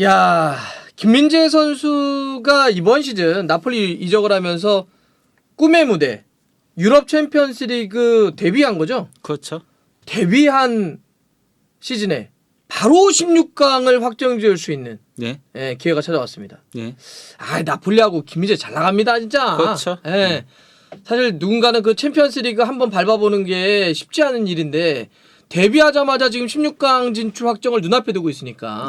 야, 김민재 선수가 이번 시즌 나폴리 이적을 하면서 꿈의 무대 유럽 챔피언스리그 데뷔한 거죠? 그렇죠. 데뷔한 시즌에 바로 16강을 확정지을 수 있는 예. 기회가 찾아왔습니다. 예. 아, 나폴리하고 김민재 잘 나갑니다, 진짜. 그렇죠. 사실 누군가는 그 챔피언스리그 한번 밟아보는 게 쉽지 않은 일인데 데뷔하자마자 지금 16강 진출 확정을 눈앞에 두고 있으니까.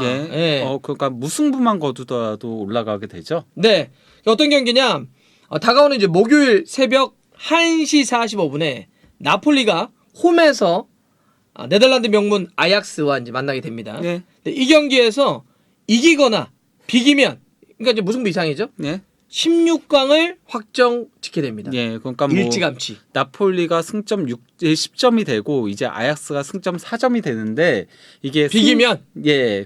그러니까 무승부만 거두더라도 올라가게 되죠. 네. 어떤 경기냐? 다가오는 이제 목요일 새벽 1시 45분에 나폴리가 홈에서 네덜란드 명문 아약스와 이제 만나게 됩니다. 예. 근데 이 경기에서 이기거나 비기면 그러니까 이제 무승부 이상이죠. 예. 16강을 확정 짓게 됩니다. 예. 그러니까 뭐 일찌감치. 나폴리가 승점 10점이 되고 이제 아약스가 승점 4점이 되는데 이게 비기면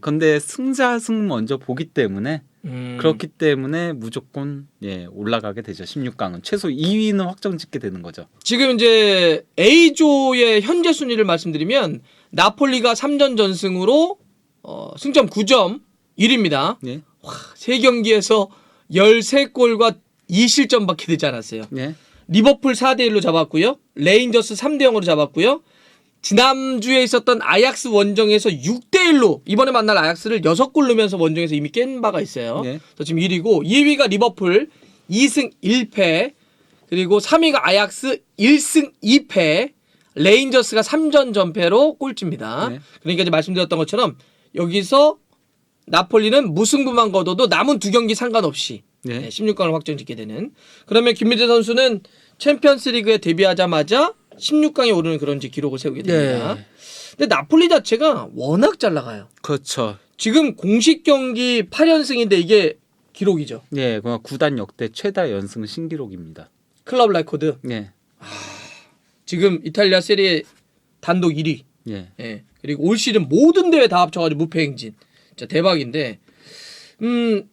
근데 승자승 먼저 보기 때문에 그렇기 때문에 무조건 올라가게 되죠. 16강은 최소 2위는 확정짓게 되는 거죠. 지금 이제 A조의 현재 순위를 말씀드리면 나폴리가 3전 전승으로 승점 9점 1위입니다. 예. 와, 3경기에서 13골과 2실점밖에 되지 않았어요. 예. 리버풀 4대1로 잡았고요. 레인저스 3대0으로 잡았고요. 지난주에 있었던 아약스 원정에서 6대1로 이번에 만날 아약스를 6골 넣으면서 원정에서 이미 깬 바가 있어요. 네. 그래서 지금 1위고 2위가 리버풀 2승 1패 그리고 3위가 아약스 1승 2패 레인저스가 3전 전패로 꼴찌입니다. 네. 그러니까 이제 말씀드렸던 것처럼 여기서 나폴리는 무승부만 거둬도 남은 2경기 상관없이 16강을 확정짓게 되는. 그러면 김민재 선수는 챔피언스리그에 데뷔하자마자 16강에 오르는 그런 이제 기록을 세우게 됩니다. 근데 나폴리 자체가 워낙 잘 나가요. 그렇죠. 지금 공식 경기 8연승인데 이게 기록이죠. 예, 그 구단 역대 최다 연승 신기록입니다. 클럽 레코드. 예. 지금 이탈리아 세리에 단독 1위. 예. 그리고 올 시즌 모든 대회 다 합쳐가지고 무패 행진. 진짜 대박인데.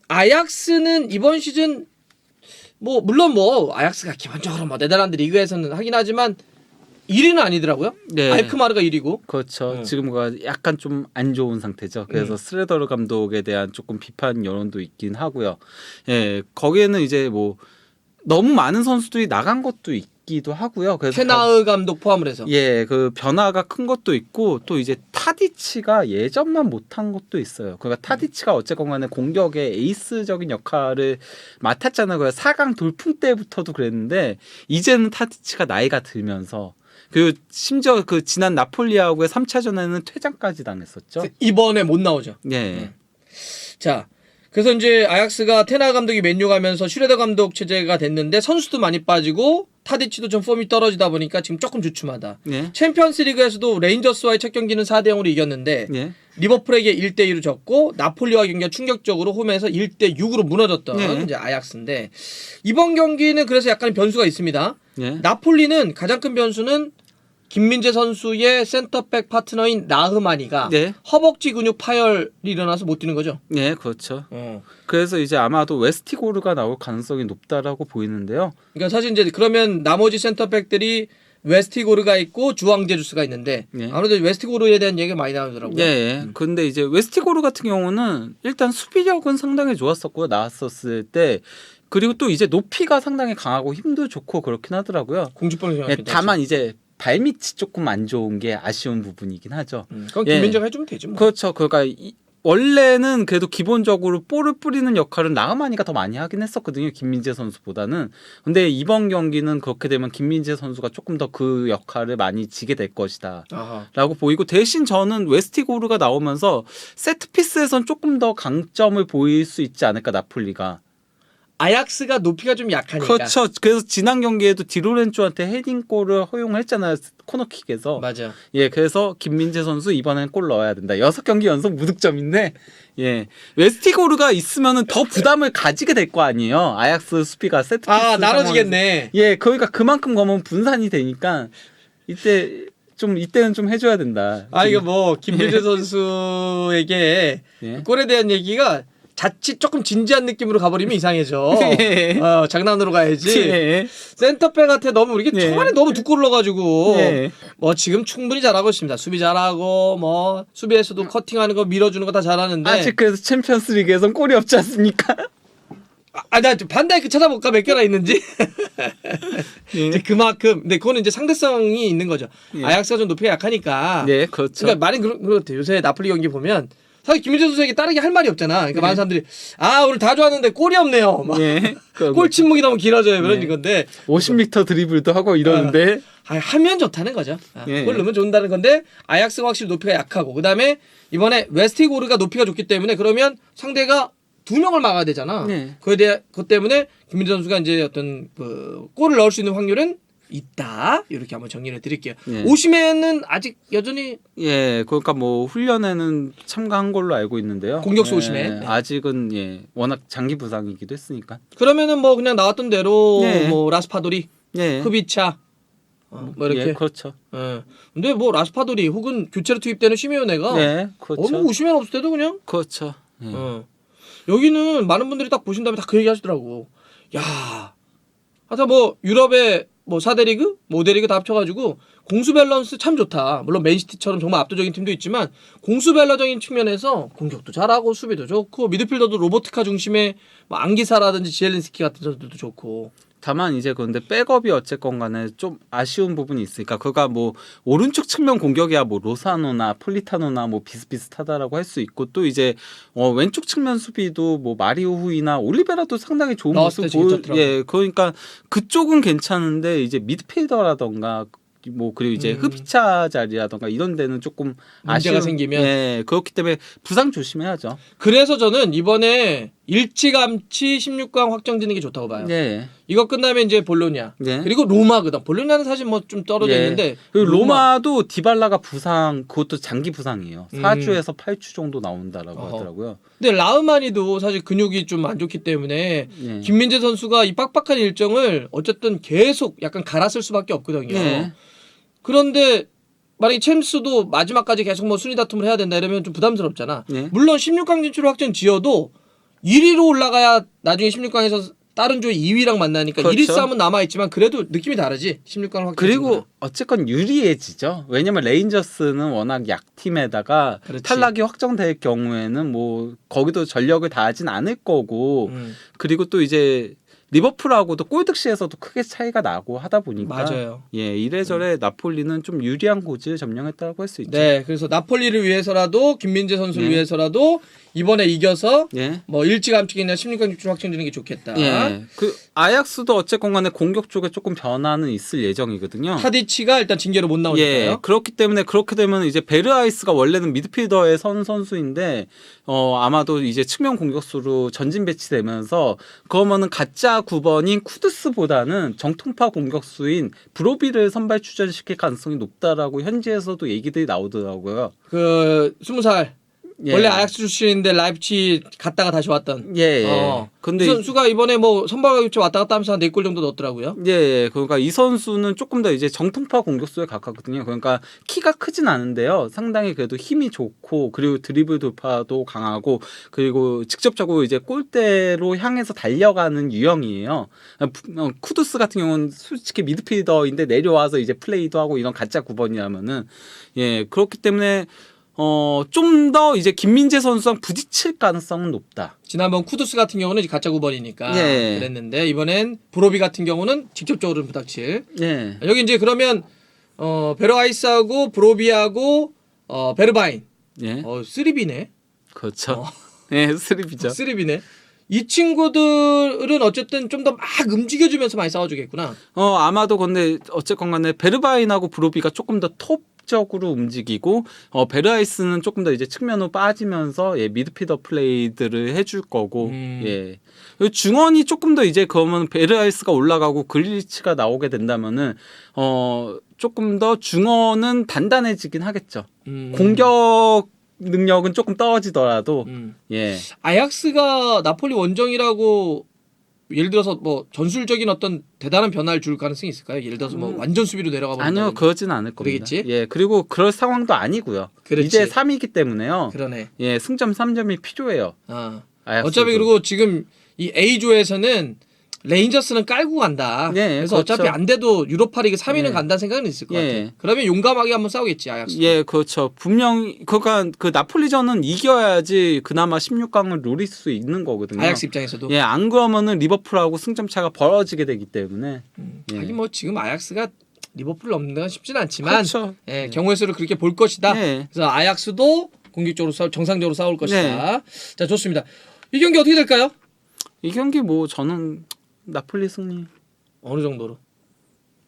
아약스는 이번 시즌 물론 아약스가 기본적으로 네덜란드 리그에서는 하긴 하지만 1위는 아니더라고요. 네. 알크마르가 1위고. 그렇죠. 지금과 약간 좀 안 좋은 상태죠. 그래서 스레더르 감독에 대한 조금 비판 여론도 있긴 하고요. 예, 거기에는 이제 너무 많은 선수들이 나간 것도 있기도 하고요. 그래서 테나흐 감독 포함을 해서. 그 변화가 큰 것도 있고 또 이제 타디치가 예전만 못한 것도 있어요. 그러니까 타디치가 어쨌건 간에 공격의 에이스적인 역할을 맡았잖아요. 그래서 4강 돌풍 때부터도 그랬는데 이제는 타디치가 나이가 들면서 그리고 심지어 그 지난 나폴리하고의 3차전에는 퇴장까지 당했었죠. 이번에 못 나오죠. 예. 자, 그래서 이제 아약스가 테나흐 감독이 맨유 가면서 슈레더 감독 체제가 됐는데 선수도 많이 빠지고 타디치도 좀 폼이 떨어지다 보니까 지금 조금 주춤하다. 예. 챔피언스리그에서도 레인저스와의 첫 경기는 4대0으로 이겼는데 예. 리버풀에게 1대2로 졌고 나폴리와 경기가 충격적으로 홈에서 1대6으로 무너졌던 이제 아약스인데 이번 경기는 그래서 약간 변수가 있습니다. 예. 나폴리는 가장 큰 변수는 김민재 선수의 센터백 파트너인 나흐마니가 허벅지 근육 파열이 일어나서 못 뛰는 거죠. 네, 그렇죠. 그래서 이제 아마도 웨스티고르가 나올 가능성이 높다라고 보이는데요. 그러니까 사실 이제 그러면 나머지 센터백들이 웨스티고르가 있고 주앙제주스가 있는데 아무래도 웨스티고르에 대한 얘기가 많이 나오더라고요. 근데 이제 웨스티고르 같은 경우는 일단 수비력은 상당히 좋았었고요. 나왔었을 때. 그리고 또 이제 높이가 상당히 강하고 힘도 좋고 그렇긴 하더라고요. 공주병을 생각했다. 다만 이제 발밑이 조금 안 좋은 게 아쉬운 부분이긴 하죠. 그건 김민재가 해주면 되지 뭐. 그렇죠. 그러니까 원래는 그래도 기본적으로 볼을 뿌리는 역할은 나흐마니가 더 많이 하긴 했었거든요. 김민재 선수보다는. 근데 이번 경기는 그렇게 되면 김민재 선수가 조금 더 그 역할을 많이 지게 될 것이다 라고 보이고 대신 저는 웨스티고르가 나오면서 세트피스에선 조금 더 강점을 보일 수 있지 않을까 나폴리가. 아약스가 높이가 좀 약하니까. 그렇죠. 그래서 지난 경기에도 디로렌조한테 헤딩골을 허용했잖아요. 코너킥에서. 맞아. 그래서 김민재 선수 이번엔 골 넣어야 된다. 6경기 연속 무득점인데 웨스티고르가 있으면은 더 부담을 가지게 될 거 아니에요. 아약스 수비가 세트피스 나눠지겠네. 그러니까 그만큼 거면 분산이 되니까 이때는 좀 해줘야 된다. 이거 김민재 선수에게 골에 대한 얘기가 자칫 조금 진지한 느낌으로 가버리면 이상해져. 예. 장난으로 가야지. 예. 센터백한테 너무 우리 예. 초반에 너무 두 골을 넣어가지고 예. 뭐 지금 충분히 잘하고 있습니다. 수비 잘하고 뭐 수비에서도 커팅하는 거 밀어주는 거 다 잘하는데 아직 그래서 챔피언스리그에선 골이 없지 않습니까? 나 반다이크 찾아볼까 몇 개나 있는지. 예. 이제 그만큼 근데 그거는 이제 상대성이 있는 거죠. 예. 아약스가 좀 높이가 약하니까. 네, 그렇죠. 그러니까 말은 그런 것 같아요. 요새 나폴리 경기 보면 사실 김민재 선수에게 따르게 할 말이 없잖아. 그러니까 많은 사람들이 오늘 다 좋았는데 골이 없네요. 막 예. 골 침묵이 너무 길어져요. 그런 네. 건데 50m 드리블도 하고 이러는데 하면 좋다는 거죠. 예. 골 넣으면 좋다는 건데 아약스가 확실히 높이가 약하고 그다음에 이번에 웨스티고르가 높이가 좋기 때문에 그러면 상대가 2명을 막아야 되잖아. 네. 그것 때문에 김민재 선수가 이제 어떤 그 골을 넣을 수 있는 확률은 있다. 이렇게 한번 정리를 드릴게요. 예. 오시면은 아직 여전히 예, 그러니까 뭐 훈련에는 참가한 걸로 알고 있는데요. 공격수 예, 오심에. 네. 아직은 워낙 장기 부상이기도 했으니까. 그러면은 뭐 그냥 나왔던 대로 네. 뭐 라스파도리, 예. 크비차 뭐 이렇게. 예, 그렇죠. 근데 뭐 라스파도리 혹은 교체로 투입되는 시메오네가 예, 그렇죠. 뭐 오시면 없을 때도 그냥 그렇죠. 예. 여기는 많은 분들이 딱 보신 다음에 다 그 얘기 하시더라고. 야, 하여튼 뭐 유럽의 뭐 4대 리그, 뭐 5대 리그 다 합쳐가지고 공수 밸런스 참 좋다. 물론 맨시티처럼 정말 압도적인 팀도 있지만 공수 밸런적인 측면에서 공격도 잘하고 수비도 좋고 미드필더도 로보트카 중심의 뭐 안기사라든지 지엘린스키 같은 선수들도 좋고. 다만 이제 그런데 백업이 어쨌건 간에 좀 아쉬운 부분이 있으니까 그가 뭐 오른쪽 측면 공격이야 뭐 로사노나 폴리타노나 뭐 비슷비슷하다라고 할 수 있고 또 이제 왼쪽 측면 수비도 뭐 마리오 후이나 올리베라도 상당히 좋은 모습 예, 그러니까 그쪽은 괜찮은데 이제 미드필더라던가 뭐 그리고 이제 흡차 자리라던가 이런 데는 조금 문제가 생기면 예, 그렇기 때문에 부상 조심해야죠. 그래서 저는 이번에 일찌감치 16강 확정지는 게 좋다고 봐요. 예. 이거 끝나면 이제 볼로냐 예. 그리고 로마거든. 볼로냐는 사실 뭐 좀 떨어져 예. 있는데 그리고 로마도 디발라가 부상 그것도 장기 부상이에요. 4주에서 8주 정도 나온다라고 하더라고요. 근데 라흐마니도 사실 근육이 좀 안 좋기 때문에 예. 김민재 선수가 이 빡빡한 일정을 어쨌든 계속 약간 갈았을 수밖에 없거든요. 예. 그런데 만약에 챔스도 마지막까지 계속 뭐 순위 다툼을 해야 된다 이러면 좀 부담스럽잖아. 예. 물론 16강 진출 확정 지어도 1위로 올라가야 나중에 16강에서 다른 조의 2위랑 만나니까 그렇죠. 1위 싸움은 남아있지만 그래도 느낌이 다르지. 16강을 확정 그리고 어쨌건 유리해지죠. 왜냐면 레인저스는 워낙 약팀에다가 그렇지. 탈락이 확정될 경우에는 뭐 거기도 전력을 다하진 않을 거고 그리고 또 이제 리버풀하고도 골득실에서도 크게 차이가 나고 하다 보니까 맞아요. 예, 이래저래 나폴리는 좀 유리한 고지를 점령했다고 할 수 있죠. 네, 그래서 나폴리를 위해서라도 김민재 선수를 네. 위해서라도 이번에 이겨서 예. 뭐 일찌감치기나 16강 진출 확정되는 게 좋겠다. 예. 그 아약스도 어쨌건 간에 공격 쪽에 조금 변화는 있을 예정이거든요. 타디치가 일단 징계로 못 나오니까요. 예, 그렇기 때문에 그렇게 되면 이제 베르아이스가 원래는 미드필더의 선수인데 아마도 이제 측면 공격수로 전진 배치되면서 그러면은 가짜 9번인 쿠드스보다는 정통파 공격수인 브로비를 선발 출전시킬 가능성이 높다라고 현지에서도 얘기들이 나오더라고요. 그 20살 예. 원래 아약스 출신인데 라이프치 갔다가 다시 왔던. 예. 근데 이 선수가 이번에 뭐 선발 교체 왔다 갔다 하면서 한 4골 정도 넣었더라고요. 예, 그러니까 이 선수는 조금 더 이제 정통파 공격수에 가깝거든요. 그러니까 키가 크진 않은데요. 상당히 그래도 힘이 좋고 그리고 드리블 돌파도 강하고 그리고 직접적으로 이제 골대로 향해서 달려가는 유형이에요. 쿠두스 같은 경우는 솔직히 미드필더인데 내려와서 이제 플레이도 하고 이런 가짜 9번이라면은 예, 그렇기 때문에 좀 더 이제 김민재 선수랑 부딪힐 가능성은 높다. 지난번 쿠두스 같은 경우는 이제 가짜 9번이니까 예. 그랬는데 이번엔 브로비 같은 경우는 직접적으로 부닥칠. 예. 여기 이제 그러면 베르아이스하고 브로비하고 베르바인. 예. 쓰리비네. 그렇죠. 예, 스립이죠. 쓰리비네. 이 친구들은 어쨌든 좀 더 막 움직여주면서 많이 싸워주겠구나. 아마도 근데 어쨌건 간에 베르바인하고 브로비가 조금 더 톱적으로 움직이고 베르아이스는 조금 더 이제 측면으로 빠지면서 예, 미드필더 플레이들을 해줄 거고 예. 그리고 중원이 조금 더 이제 그러면 베르아이스가 올라가고 그릴리치가 나오게 된다면은 조금 더 중원은 단단해지긴 하겠죠. 공격 능력은 조금 떨어지더라도 예. 아약스가 나폴리 원정이라고 예를 들어서 뭐 전술적인 어떤 대단한 변화를 줄 가능성이 있을까요? 예를 들어서 뭐 완전 수비로 내려가 버린다. 아니요, 그러진 않을 겁니다. 그러겠지? 예, 그리고 그럴 상황도 아니고요. 그렇지. 이제 3위이기 때문에요. 그러네. 예, 승점 3점이 필요해요. 아약스도. 어차피 그리고 지금 이 A조에서는 레인저스는 깔고 간다. 예, 그래서 그렇죠. 어차피 안 돼도 유로파리그 3위는 예. 간다는 생각은 있을 것 예. 같아. 그러면 용감하게 한번 싸우겠지 아약스. 예, 그렇죠. 분명히 그러니까 그 나폴리전은 이겨야지 그나마 16강을 노릴 수 있는 거거든요. 아약스 입장에서도. 예, 안 그러면은 리버풀하고 승점 차가 벌어지게 되기 때문에. 예. 하긴 뭐 지금 아약스가 리버풀을 넘는 건 쉽진 않지만 그렇죠. 예, 경우의 수를 그렇게 볼 것이다. 예. 그래서 아약스도 공격적으로 정상적으로 싸울 것이다. 네. 자 좋습니다. 이 경기 어떻게 될까요? 이 경기 뭐 저는 나폴리 승리. 어느 정도로?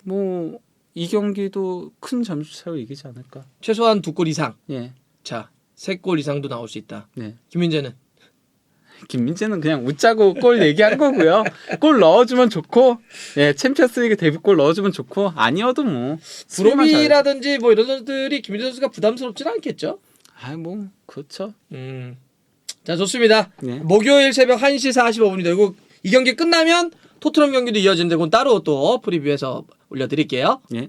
뭐 이 경기도 큰 점수 차로 이기지 않을까. 최소한 2골 이상. 예. 자 3골 이상도 나올 수 있다. 네. 김민재는? 김민재는 그냥 웃자고 골 얘기한 거고요. 골 넣어주면 좋고, 예, 챔피언스리그 데뷔골 넣어주면 좋고, 아니어도 뭐 브로비라든지 뭐 이런 선수들이 김민재 선수가 부담스럽지는 않겠죠? 뭐 그렇죠. 자 좋습니다. 네. 목요일 새벽 1시 45분이 되고 이 경기 끝나면 토트넘 경기도 이어지는데 그건 따로 또 프리뷰해서 올려드릴게요. 예.